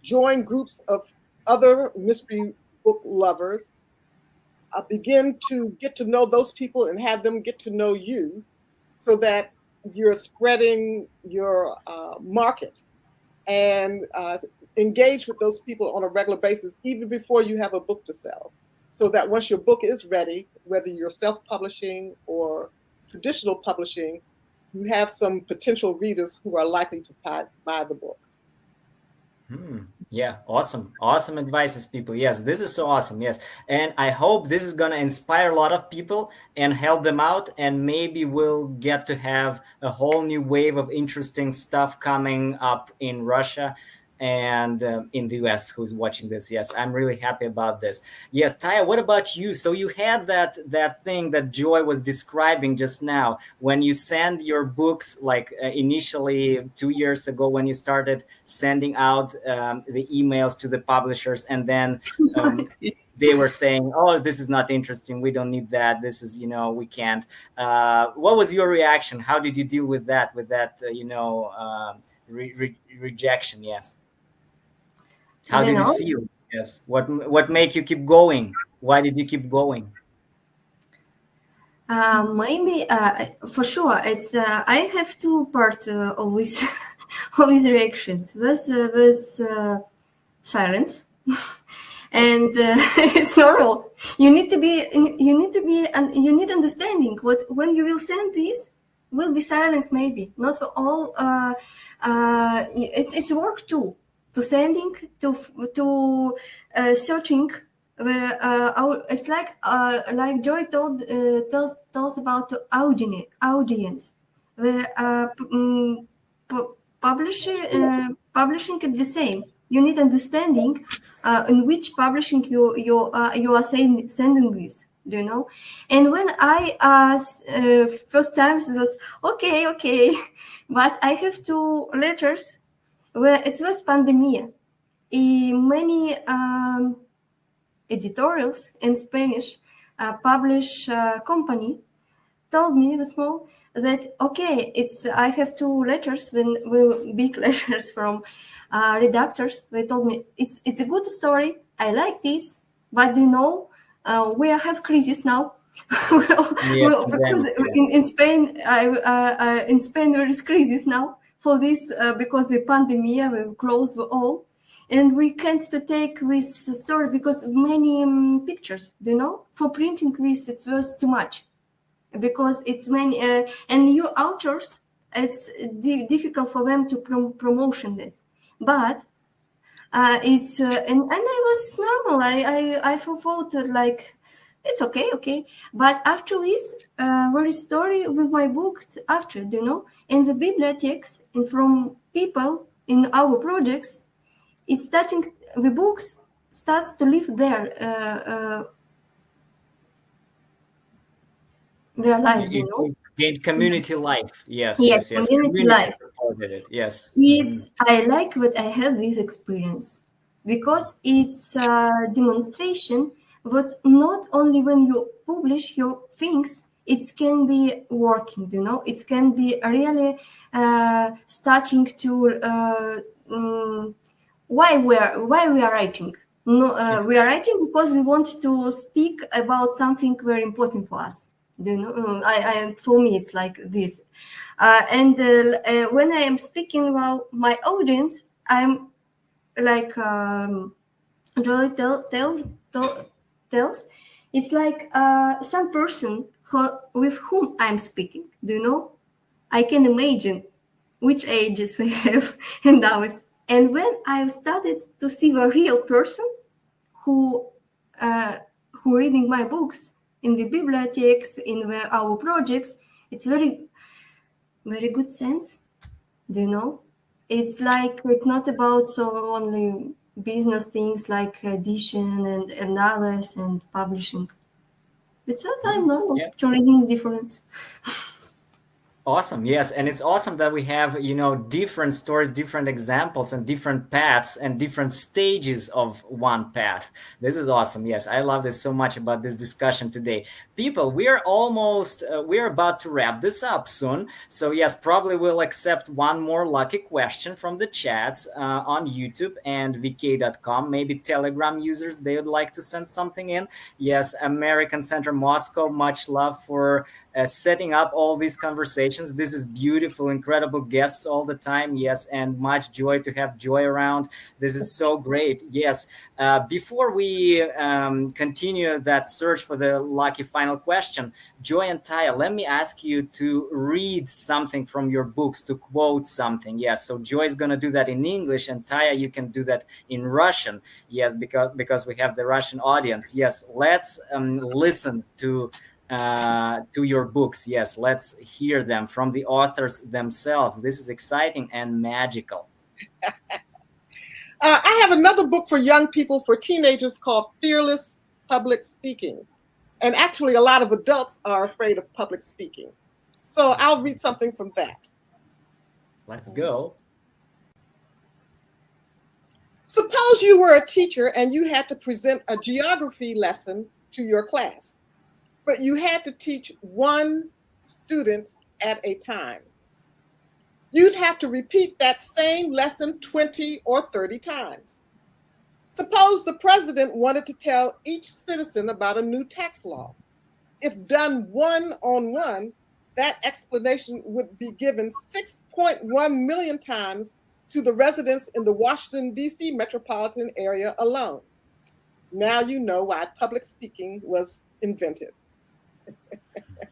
join groups of other mystery book lovers. Begin to get to know those people and have them get to know you so that you're spreading your market and engage with those people on a regular basis, even before you have a book to sell. So that once your book is ready, whether you're self-publishing or traditional publishing, you have some potential readers who are likely to buy the book. Yeah, awesome advices, people. Yes, this is so awesome. Yes, and I hope this is gonna inspire a lot of people and help them out, and maybe we'll get to have a whole new wave of interesting stuff coming up in Russia and in the US who's watching this. Yes, I'm really happy about this. Yes, Taya, what about you? So you had that thing that Joy was describing just now when you send your books, like initially 2 years ago when you started sending out the emails to the publishers, and then they were saying, "Oh, this is not interesting. We don't need that. This is, we can't." What was your reaction? How did you deal with that? Rejection? Yes. How You did it know, feel? Yes. What make you keep going? Why did you keep going? maybe for sure it's I have two part of this of these reactions with silence and it's normal. You need understanding what when you will send this will be silence, maybe not for all. It's work too, to sending to searching. It's like Joy tells about the audience. The publishing is the same. You need understanding in which publishing you are sending this. Do you know? And when I first times it was okay, but I have two letters where it was pandemia. Many editorials in Spanish publish company told me the small that okay, it's I have two letters when big letters from redactors. They told me it's a good story. I like this, but we have crisis now. Yeah, Because in Spain, in Spain there is crisis now for this because the pandemic we closed all. And we can't to take this story because many pictures, for printing this it was too much because it's many and new authors. It's difficult for them to promotion this, but it's and I was normal. I thought like it's okay. But after this, very story with my books after in the bibliothèques and from people in our projects. It's starting the books starts to live their life, it gained community life. Yes. Community life. Supported it. Yes. It's I like what I have this experience because it's a demonstration that not only when you publish your things it can be working, it can be really starting to why we are writing. We are writing because we want to speak about something very important for us. For me it's like this, and when I am speaking about my audience, I'm like Joy tells, it's like some person with whom I'm speaking. I can imagine which ages we have and ours. And when I started to see a real person who reading my books in the bibliothèques, in our projects, it's very, very good sense. It's like it's not about so only business things like edition and others and publishing. It's what I'm normal to reading different. Awesome. Yes. And it's awesome that we have, different stories, different examples, and different paths and different stages of one path. This is awesome. Yes. I love this so much about this discussion today. People, we're about to wrap this up soon. So yes, probably we'll accept one more lucky question from the chats on YouTube and vk.com. Maybe Telegram users, they would like to send something in. Yes. American Center Moscow, much love for setting up all these conversations. This is beautiful, incredible guests all the time. Yes, and much joy to have Joy around. This is so great. Yes. Before we continue that search for the lucky final question, Joy and Taya, let me ask you to read something from your books, to quote something. Yes. So Joy is going to do that in English, and Taya, you can do that in Russian. Yes, because we have the Russian audience. Yes. Let's listen to your books. Yes, let's hear them from the authors themselves. This is exciting and magical. I have another book for young people, for teenagers, called Fearless Public Speaking. And actually, a lot of adults are afraid of public speaking. So I'll read something from that. Let's go. Suppose you were a teacher and you had to present a geography lesson to your class, but you had to teach one student at a time. You'd have to repeat that same lesson 20 or 30 times. Suppose the president wanted to tell each citizen about a new tax law. If done one-on-one, that explanation would be given 6.1 million times to the residents in the Washington, D.C. metropolitan area alone. Now you know why public speaking was invented.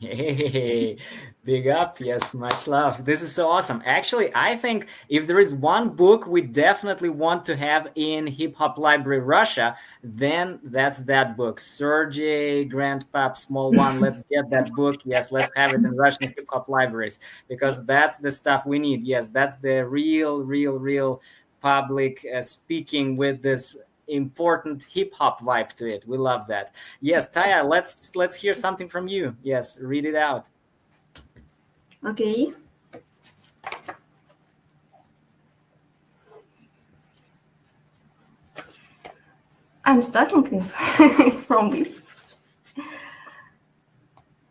Hey, big up. Yes, much love. This is so awesome. Actually, I think if there is one book we definitely want to have in Hip Hop Library Russia, then that's that book. Sergey Grandpap Small One. Let's get that book. Yes, let's have it in Russian hip hop libraries because that's the stuff we need. Yes, that's the real public speaking with this important hip hop vibe to it. We love that. Yes, Taya, let's hear something from you. Yes, read it out. Okay. I'm starting from this.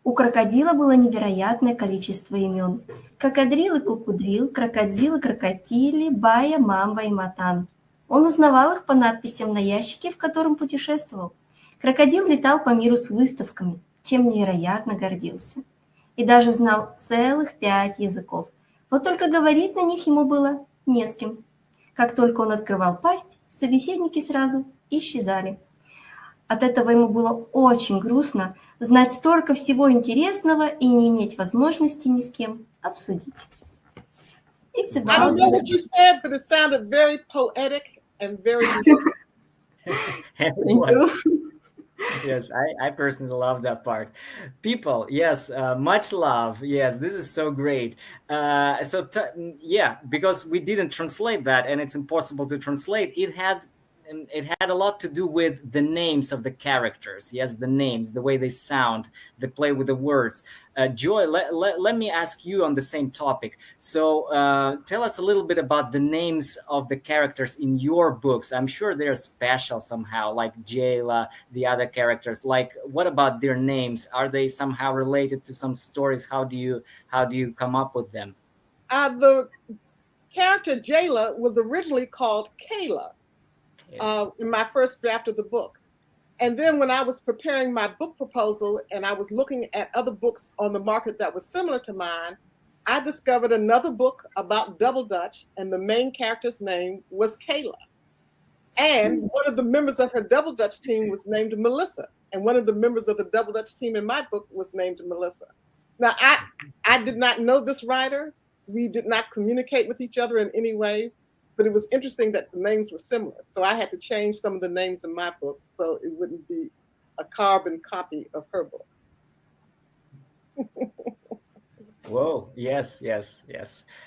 У крокодила было невероятное количество имен. Кокодрил и кукудрил, крокодил и крокотили, бая, мамба и матан. Он узнавал их по надписям на ящике, в котором путешествовал. Крокодил летал по миру с выставками, чем невероятно гордился. И даже знал целых 5 языков. Вот только говорить на них ему было не с кем. Как только он открывал пасть, собеседники сразу исчезали. От этого ему было очень грустно знать столько всего интересного и не иметь возможности ни с кем обсудить. It's about... I don't know what you said, but it sounded very poetic and very... It was. Yes, I personally love that part. People, yes, much love. Yes, this is so great. Yeah, because we didn't translate that and it's impossible to translate. It had a lot to do with the names of the characters. Yes, the names, the way they sound, the play with the words. Joy, let me ask you on the same topic. So tell us a little bit about the names of the characters in your books. I'm sure they're special somehow, like Jayla, the other characters. Like, what about their names? Are they somehow related to some stories? How do you come up with them? The character Jayla was originally called Kayla. In my first draft of the book. And then when I was preparing my book proposal and I was looking at other books on the market that was similar to mine, I discovered another book about Double Dutch and the main character's name was Kayla. And one of the members of her Double Dutch team was named Melissa. And one of the members of the Double Dutch team in my book was named Melissa. Now, I did not know this writer. We did not communicate with each other in any way. But it was interesting that the names were similar. So I had to change some of the names in my book so it wouldn't be a carbon copy of her book. Whoa! Yes.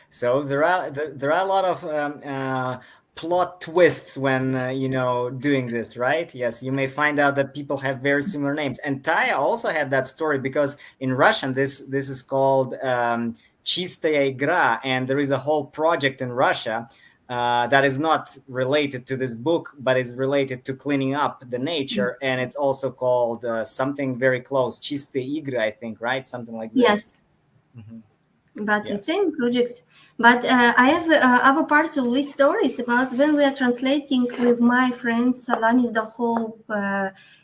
So there are a lot of plot twists when doing this, right? Yes, you may find out that people have very similar names. And Taya also had that story because in Russian this is called Чистая игра, and there is a whole project in Russia. That is not related to this book, but is related to cleaning up the nature, and it's also called something very close, Чистые игры, I think, right? Something like this. Yes. Mm-hmm. But yes. The same projects. But I have other parts of these stories about when we are translating with my friend Alanis the Hope.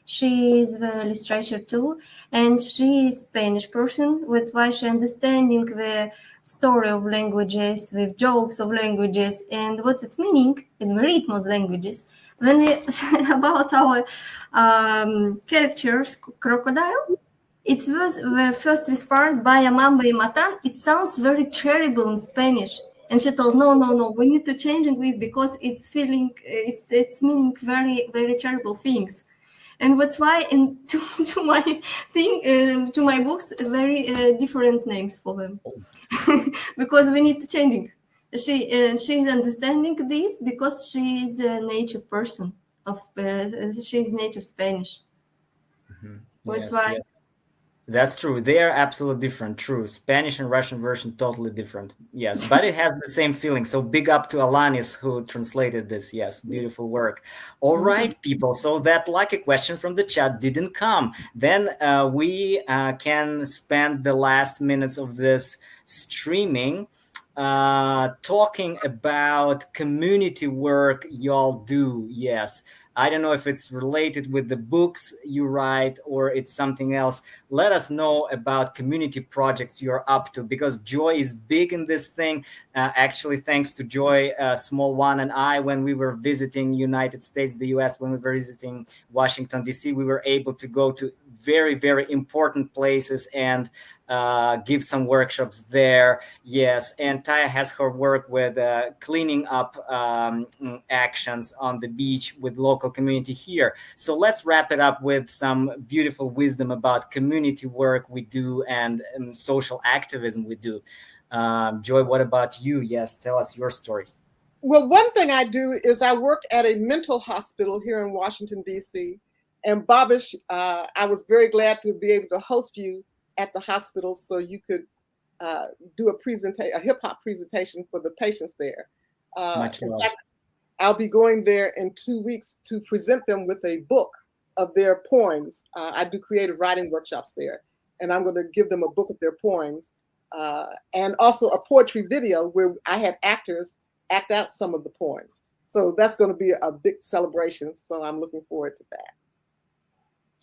She is the illustrator too, and she is Spanish person. That's why she understanding the story of languages with jokes of languages and what's its meaning in the rhythm of languages. When we, about our characters, crocodile, it was the first part by Mamba y Matan. It sounds very terrible in Spanish. And she told, no, we need to change English because it's meaning very, very terrible things. And that's why to my books, very different names for them, because we need to change it. She's understanding this because she is a native person she is native Spanish. Mm-hmm. That's why. Yes. That's true. They are absolutely different. True. Spanish and Russian version totally different. Yes, but it has the same feeling. So big up to Alanis who translated this. Yes, beautiful work. All right, people. So that lucky question from the chat didn't come. Then we can spend the last minutes of this streaming talking about community work y'all do. Yes. I don't know if it's related with the books you write or it's something else. Let us know about community projects you're up to, because Joy is big in this thing. Actually, thanks to Joy, Small One, and I, when we were visiting United States, the US, when we were visiting Washington, D.C., we were able to go to very, very important places and give some workshops there. Yes, and Taya has her work with cleaning up actions on the beach with local community here. So let's wrap it up with some beautiful wisdom about community work we do and social activism we do. Joy, what about you? Yes, tell us your stories. Well, one thing I do is I work at a mental hospital here in Washington, D.C. And Babish, I was very glad to be able to host you at the hospital so you could do a hip hop presentation for the patients there. Much In love. fact, I'll be going there in 2 weeks to present them with a book of their poems. I do creative writing workshops there, and I'm going to give them a book of their poems and also a poetry video where I had actors act out some of the poems. So that's going to be a big celebration. So I'm looking forward to that.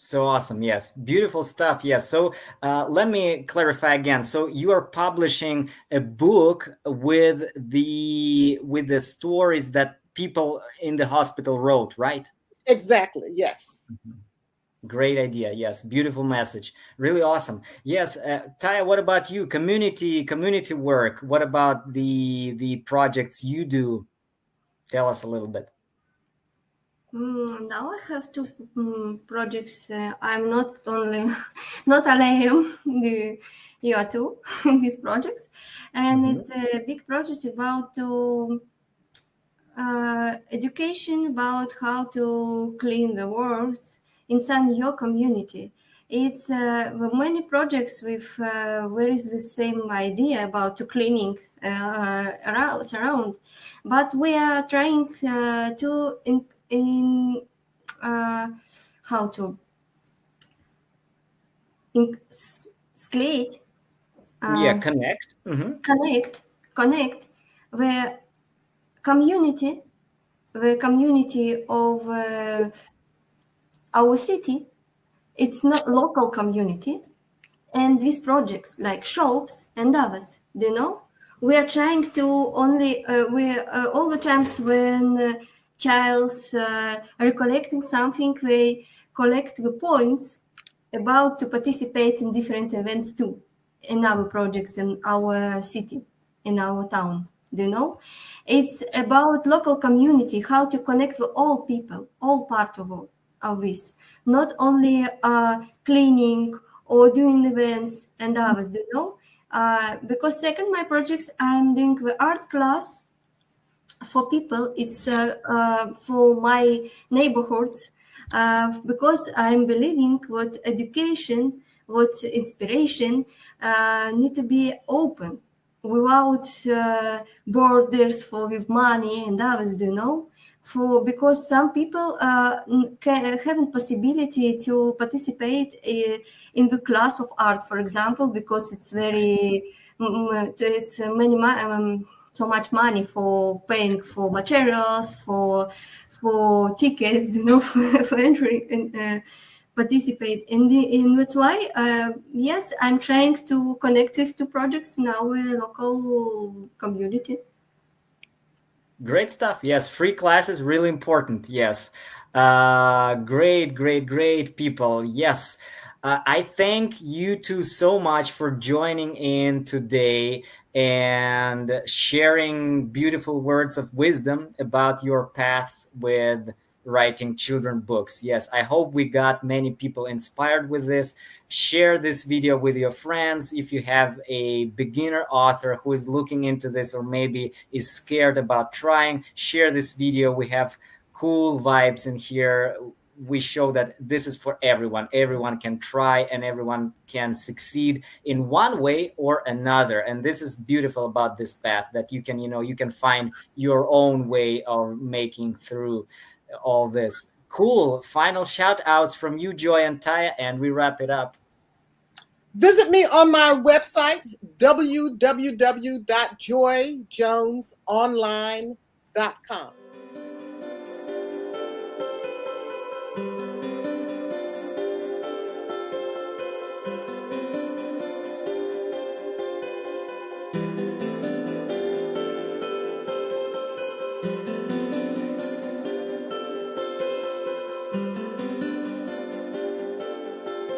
So awesome. Yes. Beautiful stuff. Yes. So let me clarify again. So you are publishing a book with the stories that people in the hospital wrote, right? Exactly. Yes. Great idea. Yes. Beautiful message. Really awesome. Yes. Taya, what about you? Community work. What about the projects you do? Tell us a little bit. Now I have two projects. I'm not only not alone. You are two in these projects, and it's a big project about education about how to clean the walls inside your community. It's many projects with where is the same idea about to cleaning around, but we are trying to in how to escalate Connect. connect the community of our city. It's not local community, and these projects like shops and others, you know, we are trying to only we all the times when child's recollecting something, we collect the points about to participate in different events too in our projects in our city, in our town. Do you know? It's about local community, how to connect with all people, all part of this, not only cleaning or doing events and others. Do you know? Because second, my projects, I'm doing the art class for people. It's for my neighborhoods because I'm believing what education, what inspiration need to be open without borders for with money and others, do you know? For because some people haven't possibility to participate in the class of art, for example, because it's very it's many so much money for paying for materials, for tickets, you know, for entering and participate in that's why yes, I'm trying to connect with two projects in our local community. Great stuff. Yes, free classes really important. Yes, great people. Yes, I thank you two so much for joining in today and sharing beautiful words of wisdom about your paths with writing children books. Yes, I hope we got many people inspired with this. Share this video with your friends. If you have a beginner author who is looking into this or maybe is scared about trying, share this video. We have cool vibes in here. we show that this is for everyone. Everyone can try and everyone can succeed in one way or another. And this is beautiful about this path, that you can, you can find your own way of making through all this. Cool. Final shout outs from you, Joy and Taya, and we wrap it up. Visit me on my website, www.joyjonesonline.com.